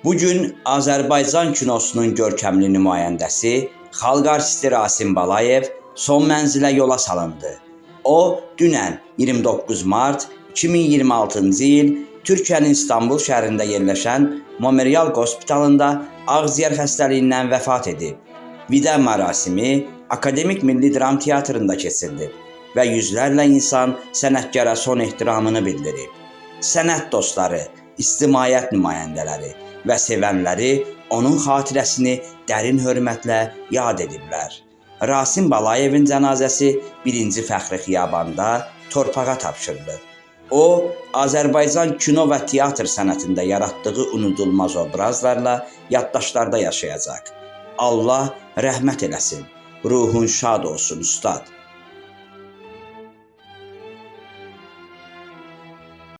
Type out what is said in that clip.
Bugün Azərbaycan kinosunun görkəmli nümayəndəsi, xalq artisti Rasim Balayev son mənzilə yola salındı. O, dünən 29 mart 2026-cı il Türkiyənin İstanbul şəhərində yerləşən Memorial Hospitalında ağciyər xəstəliyindən vəfat edib. Vida mərasimi Akademik Milli Dram Teatrında keçirilib və yüzlərlə insan sənətkara son ehtiramını bildirib. Sənət dostları, ictimaiyyət nümayəndələri və sevənləri onun xatirəsini dərin hörmətlə yad ediblər. Rasim Balayevin cənazəsi 1-ci Fəxri Xiyabanda torpağa tapşırılıb. O, Azərbaycan kino və teatr sənətində yaratdığı unudulmaz obrazlarla yaddaşlarda yaşayacaq. Allah rəhmət eləsin, ruhun şad olsun ustad.